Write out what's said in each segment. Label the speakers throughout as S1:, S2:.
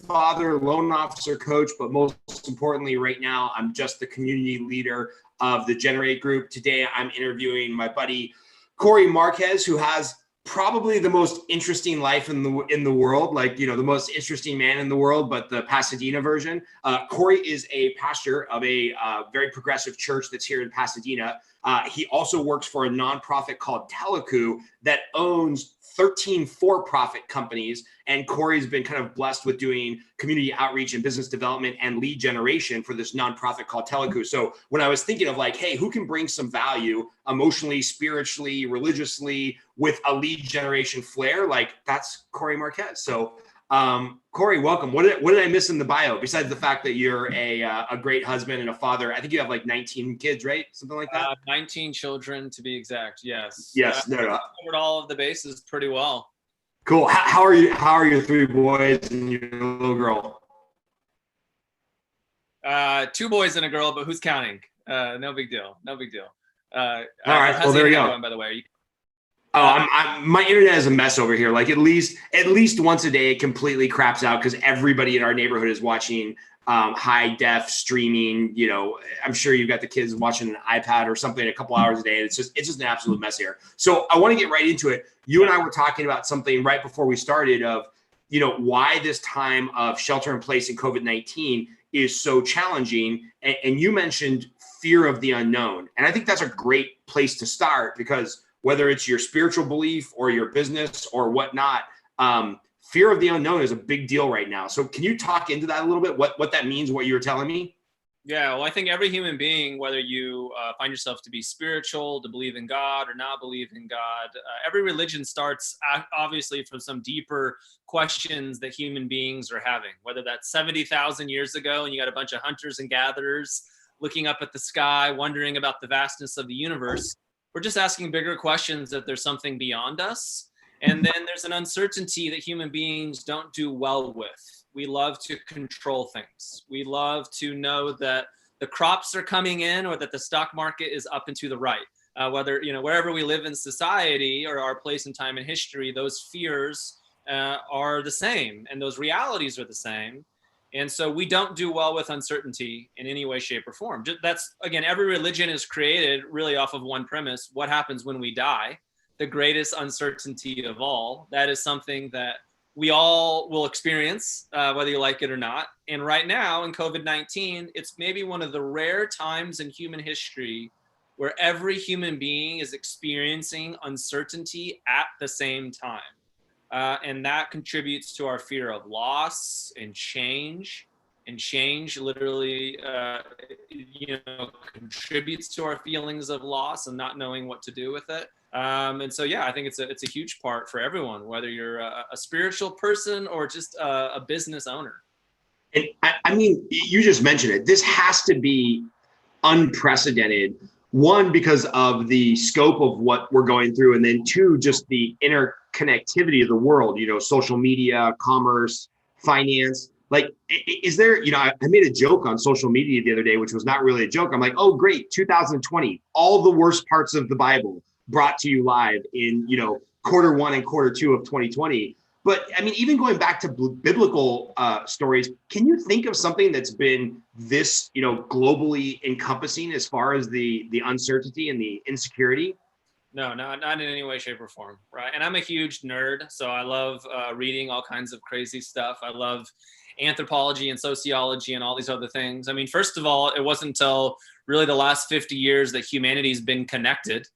S1: father, loan officer, coach, but most importantly, right now, I'm just the community leader of the Generate Group. Today, I'm interviewing my buddy, Cory Marquez, who has probably the most interesting life in the world, like, the most interesting man in the world, but the Pasadena version. Cory is a pastor of a very progressive church that's here in Pasadena. He also works for a nonprofit called Teleku that owns 13 for-profit companies. And Cory's been kind of blessed with doing community outreach and business development and lead generation for this nonprofit called Teleku. So when I was thinking of like, hey, who can bring some value emotionally, spiritually, religiously with a lead generation flair, like that's Cory Marquez. So Cory, welcome. What did I miss in the bio besides the fact that you're a great husband and a father? I think you have like 19 kids, right? Something like that.
S2: 19 children to be exact. Yes.
S1: Yes. No.
S2: Covered all of the bases pretty well.
S1: Cool. How are you? How are your three boys and your little girl?
S2: 2 boys and a girl, but who's counting? No big deal. No big deal.
S1: All right. Well, there we go.
S2: By the way.
S1: My internet is a mess over here. Like at least once a day, it completely craps out because everybody in our neighborhood is watching high def streaming. I'm sure you've got the kids watching an iPad or something a couple hours a day. And it's just an absolute mess here. So I want to get right into it. You and I were talking about something right before we started of, why this time of shelter in place and COVID-19 is so challenging. And you mentioned fear of the unknown. And I think that's a great place to start because whether it's your spiritual belief or your business or whatnot, fear of the unknown is a big deal right now. So can you talk into that a little bit, what that means, what you were telling me?
S2: Yeah, well, I think every human being, whether you find yourself to be spiritual, to believe in God or not believe in God, every religion starts obviously from some deeper questions that human beings are having, whether that's 70,000 years ago and you got a bunch of hunters and gatherers looking up at the sky, wondering about the vastness of the universe. We're just asking bigger questions that there's something beyond us. And then there's an uncertainty that human beings don't do well with. We love to control things. We love to know that the crops are coming in or that the stock market is up and to the right. Whether, wherever we live in society or our place in time in history, those fears are the same and those realities are the same. And so we don't do well with uncertainty in any way, shape, or form. That's, again, every religion is created really off of one premise. What happens when we die? The greatest uncertainty of all. That is something that we all will experience, whether you like it or not. And right now in COVID-19, it's maybe one of the rare times in human history where every human being is experiencing uncertainty at the same time. And that contributes to our fear of loss and change. And change literally, contributes to our feelings of loss and not knowing what to do with it. And so, yeah, I think it's a huge part for everyone, whether you're a spiritual person or just a business owner.
S1: And I mean, you just mentioned it. This has to be unprecedented. One, because of the scope of what we're going through, and then two, just the interconnectivity of the world, social media, commerce, finance. Like, is there, I made a joke on social media the other day, which was not really a joke. I'm like, oh, great, 2020, all the worst parts of the Bible brought to you live in, quarter 1 and quarter 2 of 2020. But I mean, even going back to biblical stories, can you think of something that's been this, globally encompassing as far as the uncertainty and the insecurity?
S2: No, not in any way, shape, or form, right? And I'm a huge nerd, so I love reading all kinds of crazy stuff. I love anthropology and sociology and all these other things. I mean, first of all, it wasn't until really the last 50 years that humanity's been connected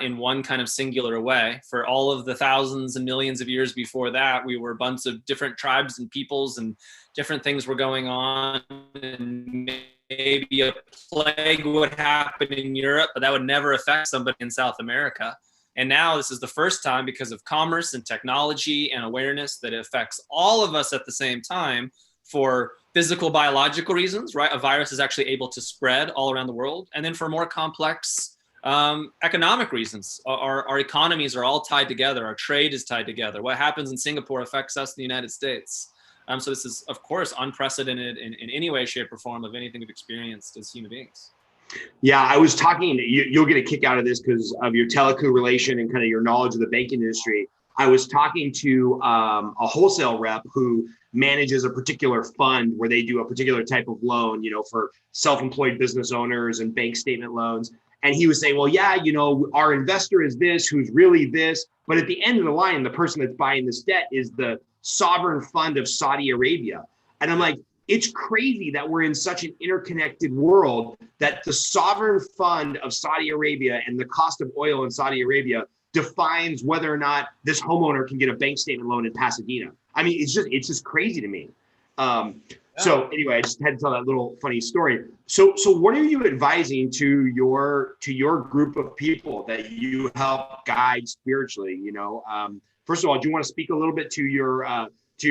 S2: in one kind of singular way. For all of the thousands and millions of years before that, we were a bunch of different tribes and peoples and different things were going on. And maybe a plague would happen in Europe, but that would never affect somebody in South America. And now this is the first time, because of commerce and technology and awareness, that it affects all of us at the same time for physical, biological reasons, right? A virus is actually able to spread all around the world. And then for more complex economic reasons, our economies are all tied together. Our trade is tied together. What happens in Singapore affects us in the United States. So this is, of course, unprecedented in any way, shape, or form of anything we've experienced as human beings.
S1: Yeah, I was talking, you'll get a kick out of this because of your Teleku relation and kind of your knowledge of the banking industry. I was talking to a wholesale rep who manages a particular fund where they do a particular type of loan, for self-employed business owners and bank statement loans. And he was saying, well, yeah, our investor is this, who's really this. But at the end of the line, the person that's buying this debt is the sovereign fund of Saudi Arabia. And I'm like, it's crazy that we're in such an interconnected world that the sovereign fund of Saudi Arabia and the cost of oil in Saudi Arabia defines whether or not this homeowner can get a bank statement loan in Pasadena. I mean, it's just crazy to me. So anyway, I just had to tell that little funny story. So what are you advising to your group of people that you help guide spiritually? First of all, do you want to speak a little bit to your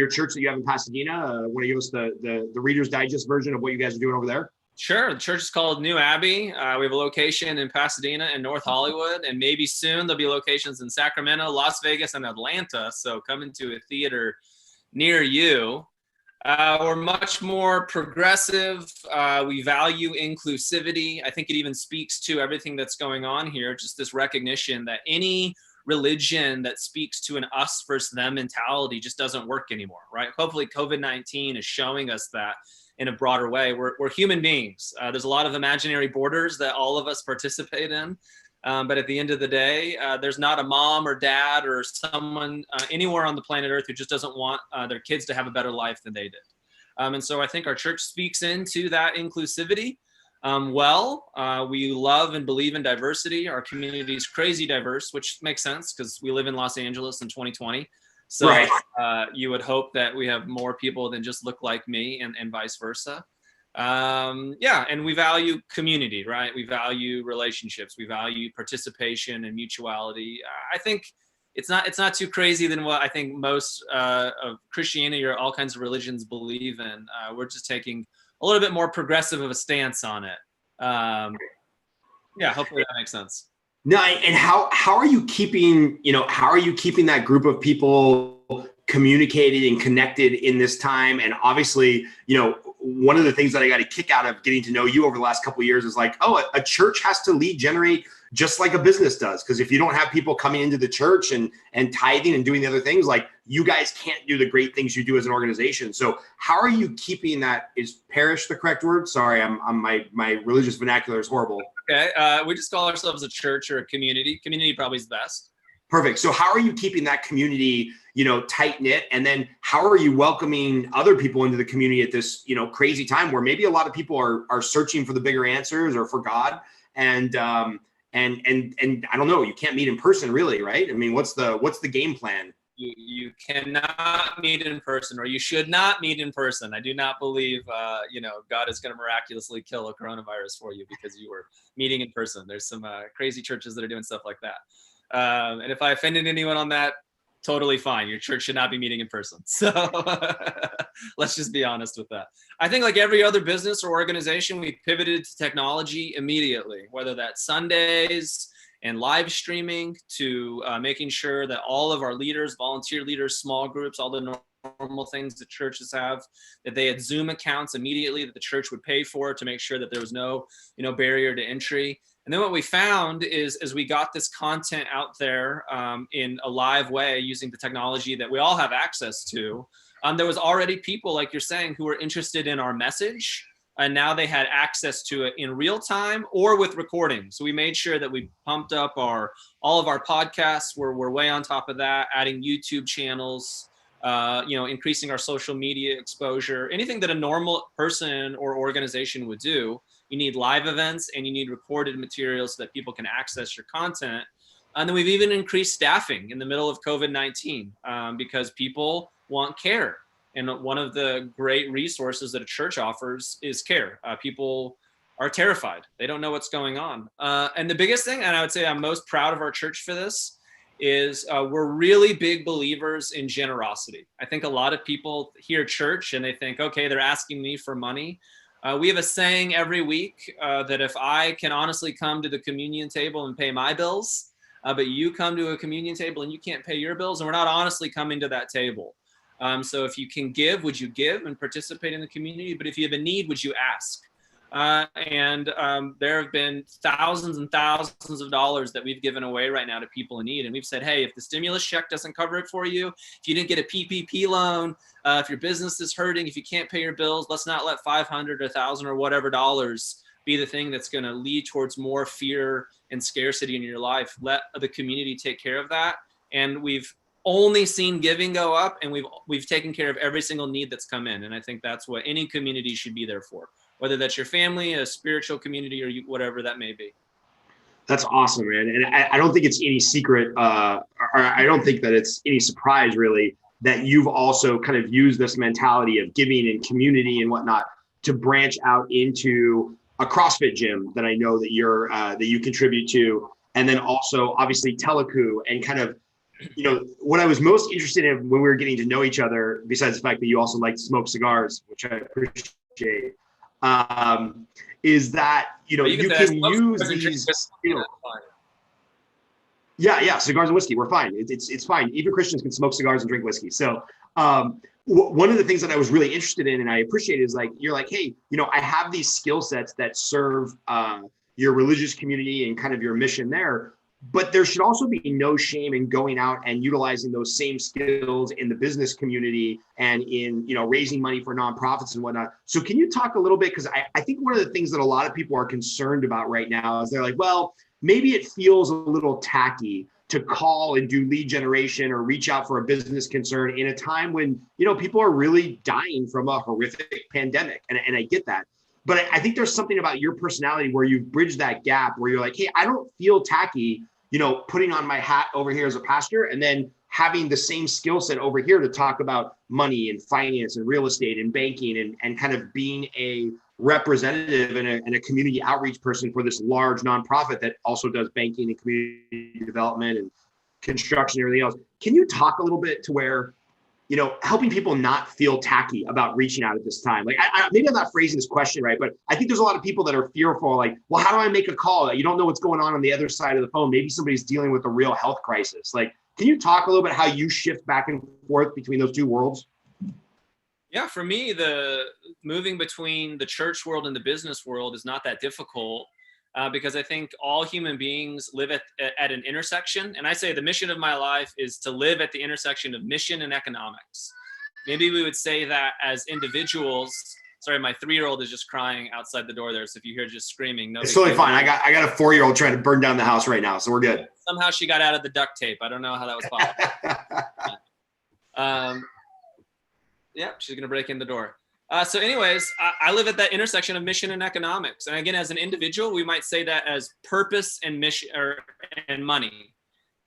S1: church that you have in Pasadena? Want to give us the Reader's Digest version of what you guys are doing over there?
S2: Sure. The church is called New Abbey. We have a location in Pasadena and North Hollywood, and maybe soon there'll be locations in Sacramento, Las Vegas, and Atlanta. So come into a theater near you. We're much more progressive. We value inclusivity. I think it even speaks to everything that's going on here, just this recognition that any religion that speaks to an us versus them mentality just doesn't work anymore, right? Hopefully COVID-19 is showing us that in a broader way. We're human beings. There's a lot of imaginary borders that all of us participate in. But at the end of the day, there's not a mom or dad or someone anywhere on the planet Earth who just doesn't want their kids to have a better life than they did. And so I think our church speaks into that inclusivity. We love and believe in diversity. Our community is crazy diverse, which makes sense because we live in Los Angeles in 2020. So
S1: right.
S2: You would hope that we have more people than just look like me and vice versa. And we value community, right? We value relationships. We value participation and mutuality. I think it's not too crazy than what I think most of Christianity or all kinds of religions believe in. We're just taking a little bit more progressive of a stance on it. Hopefully that makes sense.
S1: No, and how are you keeping that group of people communicated and connected in this time? And obviously, one of the things that I got a kick out of getting to know you over the last couple of years is like, a church has to lead generate just like a business does. Because if you don't have people coming into the church and tithing and doing the other things, like you guys can't do the great things you do as an organization. So how are you keeping that? Is parish the correct word? Sorry, my religious vernacular is horrible.
S2: Okay, we just call ourselves a church or a community. Community probably is best.
S1: Perfect. So how are you keeping that community, tight knit? And then how are you welcoming other people into the community at this, crazy time where maybe a lot of people are searching for the bigger answers or for God? And I don't know, you can't meet in person really, right? I mean, what's the game plan?
S2: You cannot meet in person, or you should not meet in person. I do not believe, God is going to miraculously kill a coronavirus for you because you were meeting in person. There's some crazy churches that are doing stuff like that. And if I offended anyone on that, totally fine. Your church should not be meeting in person. So let's just be honest with that. I think like every other business or organization, we pivoted to technology immediately, whether that's Sundays and live streaming to making sure that all of our leaders, volunteer leaders, small groups, all the normal things that churches have, that they had Zoom accounts immediately that the church would pay for to make sure that there was no, barrier to entry. And then what we found is as we got this content out there in a live way using the technology that we all have access to, there was already people, like you're saying, who were interested in our message. And now they had access to it in real time or with recording. So we made sure that we pumped up all of our podcasts. We're way on top of that, adding YouTube channels, increasing our social media exposure, anything that a normal person or organization would do. You need live events and you need recorded materials so that people can access your content. And then we've even increased staffing in the middle of COVID-19 because people want care. And one of the great resources that a church offers is care. People are terrified. They don't know what's going on. And the biggest thing, and I would say I'm most proud of our church for this, is we're really big believers in generosity. I think a lot of people hear church and they think, okay, they're asking me for money. We have a saying every week that if I can honestly come to the communion table and pay my bills, but you come to a communion table and you can't pay your bills, and we're not honestly coming to that table. So if you can give, would you give and participate in the community? But if you have a need, would you ask? And there have been thousands and thousands of dollars that we've given away right now to people in need. And we've said, hey, if the stimulus check doesn't cover it for you, if you didn't get a PPP loan, if your business is hurting, if you can't pay your bills, let's not let 500 or 1,000 or whatever dollars be the thing that's going to lead towards more fear and scarcity in your life. Let the community take care of that. And we've only seen giving go up, and we've taken care of every single need that's come in. And I think that's what any community should be there for, whether that's your family, a spiritual community, or whatever that may be.
S1: That's awesome, man. And I don't think it's any secret, or I don't think that it's any surprise really that you've also kind of used this mentality of giving and community and whatnot to branch out into a CrossFit gym that I know that you contribute to. And then also obviously Teleku, and kind of, what I was most interested in when we were getting to know each other, besides the fact that you also like to smoke cigars, which I appreciate, is that, you can use these, yeah, cigars and whiskey, we're fine. It's fine. Even Christians can smoke cigars and drink whiskey. So one of the things that I was really interested in and I appreciate is you're like, hey, I have these skill sets that serve your religious community and kind of your mission there. But there should also be no shame in going out and utilizing those same skills in the business community and in, raising money for nonprofits and whatnot. So can you talk a little bit? Because I think one of the things that a lot of people are concerned about right now is they're like, well, maybe it feels a little tacky to call and do lead generation or reach out for a business concern in a time when, people are really dying from a horrific pandemic. And I get that. But I think there's something about your personality where you bridge that gap where you're like, hey, I don't feel tacky, putting on my hat over here as a pastor and then having the same skill set over here to talk about money and finance and real estate and banking and kind of being a representative and a community outreach person for this large nonprofit that also does banking and community development and construction and everything else. Can you talk a little bit to where, helping people not feel tacky about reaching out at this time? Like, maybe I'm not phrasing this question right, but I think there's a lot of people that are fearful, like, well, how do I make a call? You don't know what's going on the other side of the phone. Maybe somebody's dealing with a real health crisis. Like, can you talk a little bit how you shift back and forth between those two worlds?
S2: Yeah, for me, the moving between the church world and the business world is not that difficult. Because I think all human beings live at an intersection. And I say the mission of my life is to live at the intersection of mission and economics. Maybe we would say that as individuals. Sorry, my 3-year-old is just crying outside the door there. So if you hear just screaming, no. It's
S1: totally fine. I got a 4-year-old trying to burn down the house right now. So we're good.
S2: Somehow she got out of the duct tape. I don't know how that was possible. Yeah, she's going to break in the door. So anyways, I live at that intersection of mission and economics. And again, as an individual, we might say that as purpose and mission and money.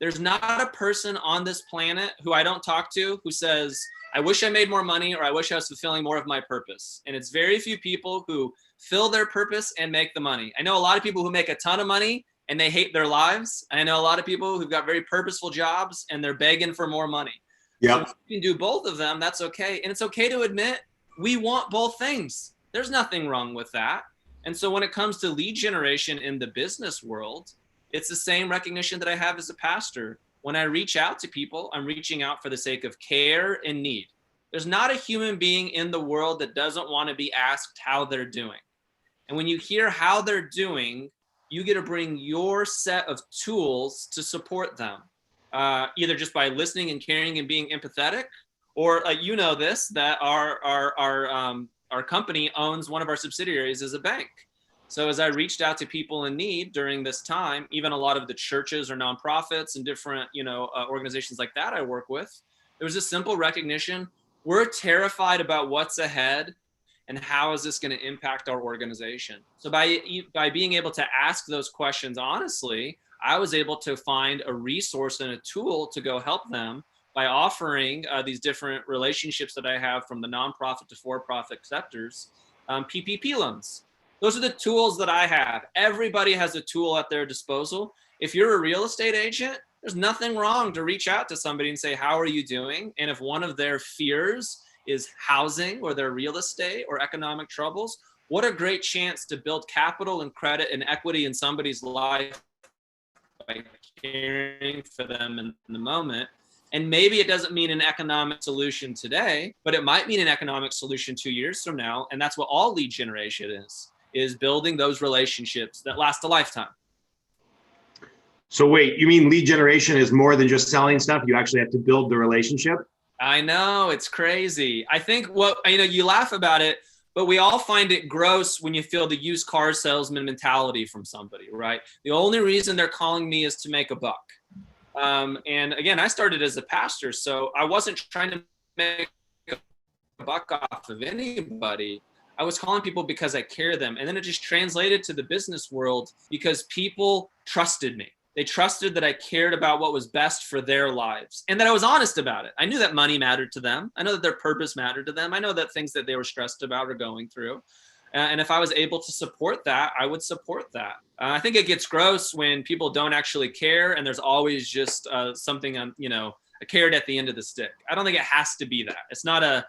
S2: There's not a person on this planet who I don't talk to who says, I wish I made more money or I wish I was fulfilling more of my purpose. And it's very few people who fill their purpose and make the money. I know a lot of people who make a ton of money and they hate their lives. I know a lot of people who've got very purposeful jobs and they're begging for more money.
S1: Yeah.
S2: So if you can do both of them, that's okay. And it's okay to admit we want both things. There's nothing wrong with that. And so when it comes to lead generation in the business world, it's the same recognition that I have as a pastor. When I reach out to people, I'm reaching out for the sake of care and need. There's not a human being in the world that doesn't want to be asked how they're doing. And when you hear how they're doing, you get to bring your set of tools to support them, either just by listening and caring and being empathetic, or that our company owns one of our subsidiaries as a bank. So as I reached out to people in need during this time, even a lot of the churches or nonprofits and different, organizations like that I work with, there was a simple recognition. We're terrified about what's ahead and how is this going to impact our organization? So by being able to ask those questions honestly, I was able to find a resource and a tool to go help them by offering these different relationships that I have from the nonprofit to for-profit sectors, PPP loans. Those are the tools that I have. Everybody has a tool at their disposal. If you're a real estate agent, there's nothing wrong to reach out to somebody and say, how are you doing? And if one of their fears is housing or their real estate or economic troubles, what a great chance to build capital and credit and equity in somebody's life by caring for them in the moment. And maybe it doesn't mean an economic solution today, but it might mean an economic solution 2 years from now. And that's what all lead generation is. is building those relationships that last a lifetime.
S1: So wait, you mean lead generation is more than just selling stuff? You actually have to build the relationship?
S2: I know, it's crazy. I think you laugh about it, but we all find it gross when you feel the used car salesman mentality from somebody, right? The only reason they're calling me is to make a buck. And again, I started as a pastor, so I wasn't trying to make a buck off of anybody. I was calling people because I care them. And then it just translated to the business world because people trusted me. They trusted that I cared about what was best for their lives and that I was honest about it. I knew that money mattered to them. I know that their purpose mattered to them. I know that things that they were stressed about or going through. And if I was able to support that, I would support that. I think it gets gross when people don't actually care and there's always just something on, a carrot at the end of the stick. I don't think it has to be that. It's not I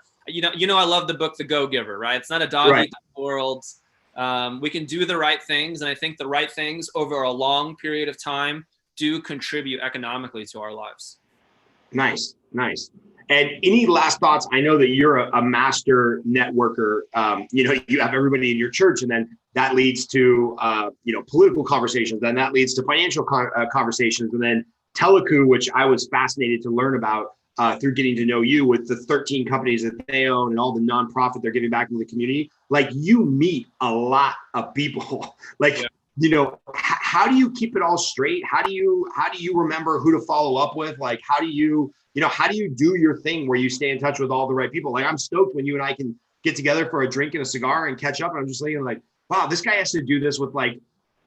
S2: love the book, The Go-Giver, right? It's not a dog eat the world. We can do the right things. And I think the right things over a long period of time do contribute economically to our lives.
S1: Nice. And any last thoughts? I know that you're a master networker. You have everybody in your church, and then that leads to, political conversations. Then that leads to financial conversations. And then Teleku, which I was fascinated to learn about through getting to know you with the 13 companies that they own and all the nonprofit they're giving back to the community. Like, you meet a lot of people. How do you keep it all straight? How do you remember who to follow up with? Like, how do you do your thing where you stay in touch with all the right people? Like, I'm stoked when you and I can get together for a drink and a cigar and catch up. And I'm just thinking like, wow, this guy has to do this with like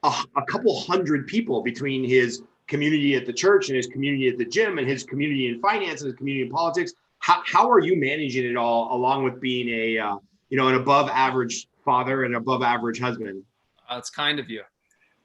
S1: a couple hundred people between his community at the church and his community at the gym and his community in finance and his community in politics. How are you managing it all along with being an above average father and above average husband?
S2: It's kind of you.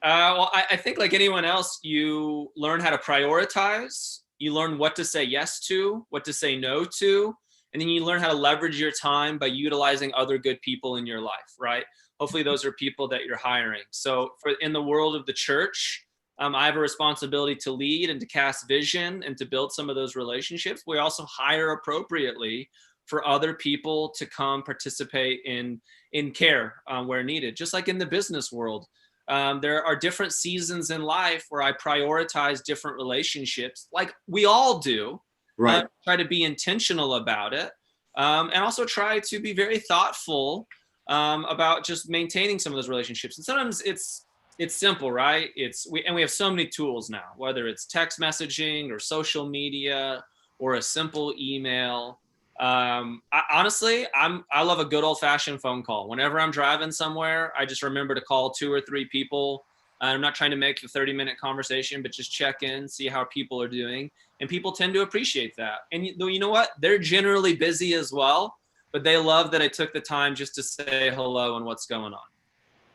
S2: Well, I think like anyone else, you learn how to prioritize. You learn what to say yes to, what to say no to, and then you learn how to leverage your time by utilizing other good people in your life, right? Hopefully those are people that you're hiring. So in the world of the church, I have a responsibility to lead and to cast vision and to build some of those relationships. We also hire appropriately for other people to come participate in care where needed, just like in the business world. There are different seasons in life where I prioritize different relationships, like we all do.
S1: Right.
S2: Try to be intentional about it, and also try to be very thoughtful about just maintaining some of those relationships. And sometimes it's simple, right? We have so many tools now, whether it's text messaging or social media or a simple email. I love a good old fashioned phone call. Whenever I'm driving somewhere, I just remember to call 2 or 3 people. I'm not trying to make a 30-minute conversation, but just check in, see how people are doing. And people tend to appreciate that. And you know what? They're generally busy as well, but they love that I took the time just to say hello and what's going on.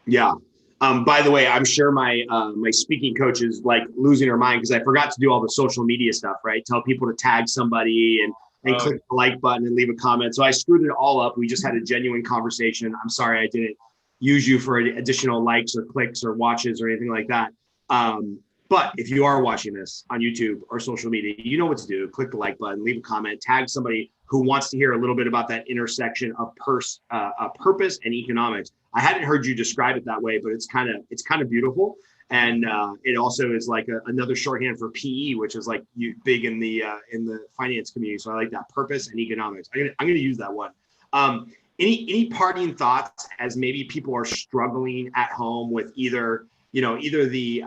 S1: Yeah. By the way, I'm sure my speaking coach is like losing her mind because I forgot to do all the social media stuff, right? Tell people to tag somebody and click the like button and leave a comment. So I screwed it all up. We just had a genuine conversation. I'm sorry I didn't use you for additional likes or clicks or watches or anything like that. But if you are watching this on YouTube or social media, you know what to do. Click the like button, leave a comment, tag somebody who wants to hear a little bit about that intersection of purpose and economics. I hadn't heard you describe it that way, but it's kind of beautiful. And it also is like another shorthand for PE, which is like big in the finance community. So I like that, purpose and economics. I'm gonna use that one. Any parting thoughts as maybe people are struggling at home with either the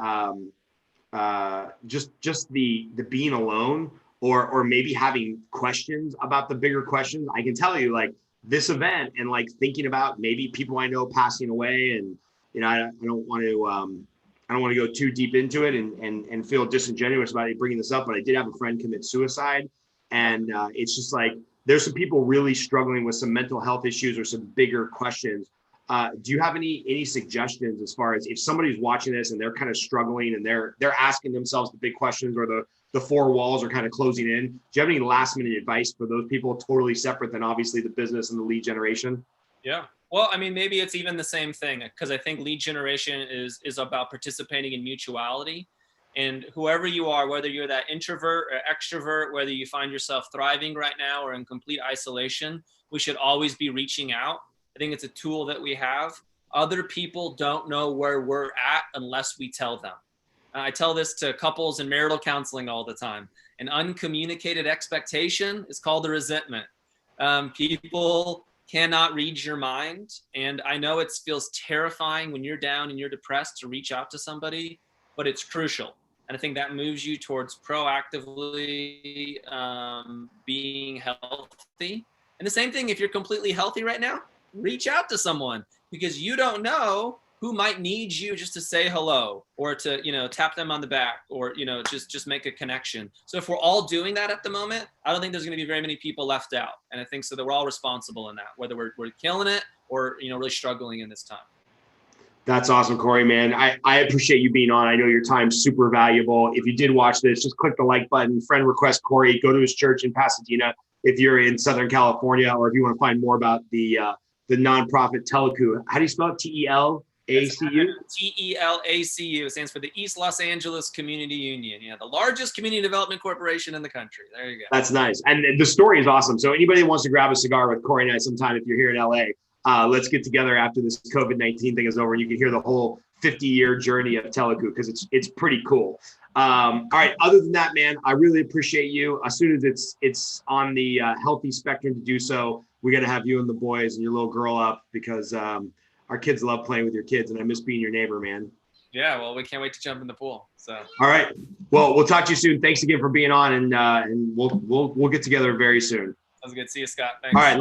S1: just the being alone or maybe having questions about the bigger questions? I can tell you, like, this event and like thinking about maybe people I know passing away, and I don't want to go too deep into it and feel disingenuous about it bringing this up, but I did have a friend commit suicide, and it's just like there's some people really struggling with some mental health issues or some bigger questions. Do you have any suggestions as far as if somebody's watching this and they're kind of struggling and they're asking themselves the big questions, or the 4 walls are kind of closing in? Do you have any last minute advice for those people, totally separate than obviously the business and the lead generation?
S2: Yeah. Well, I mean, maybe it's even the same thing, because I think lead generation is about participating in mutuality. And whoever you are, whether you're that introvert or extrovert, whether you find yourself thriving right now or in complete isolation, we should always be reaching out. I think it's a tool that we have. Other people don't know where we're at unless we tell them. I tell this to couples in marital counseling all the time. An uncommunicated expectation is called a resentment. People cannot read your mind. And I know it feels terrifying when you're down and you're depressed to reach out to somebody, but it's crucial. And I think that moves you towards proactively being healthy. And the same thing, if you're completely healthy right now, reach out to someone, because you don't know who might need you just to say hello, or to, tap them on the back, or, just make a connection. So if we're all doing that at the moment, I don't think there's going to be very many people left out. And I think so that we're all responsible in that, whether we're killing it or, really struggling in this time.
S1: That's awesome, Cory, man. I appreciate you being on. I know your time's super valuable. If you did watch this, just click the like button, friend request Cory, go to his church in Pasadena if you're in Southern California, or if you want to find more about the nonprofit Telecu. How do you spell it? TELACU?
S2: TELACU stands for the East Los Angeles Community Union. The largest community development corporation in the country. There you go.
S1: That's nice. And the story is awesome. So anybody that wants to grab a cigar with Cory and I sometime, if you're here in LA, let's get together after this COVID-19 thing is over, and you can hear the whole 50-year journey of Telecu, because it's pretty cool. All right. Other than that, man, I really appreciate you. As soon as it's on the healthy spectrum to do so, we're going to have you and the boys and your little girl up, because our kids love playing with your kids, and I miss being your neighbor, man.
S2: Yeah, well, we can't wait to jump in the pool. So.
S1: All right. Well, we'll talk to you soon. Thanks again for being on, and we'll get together very soon.
S2: Sounds good. See you, Scott. Thanks.
S1: All right.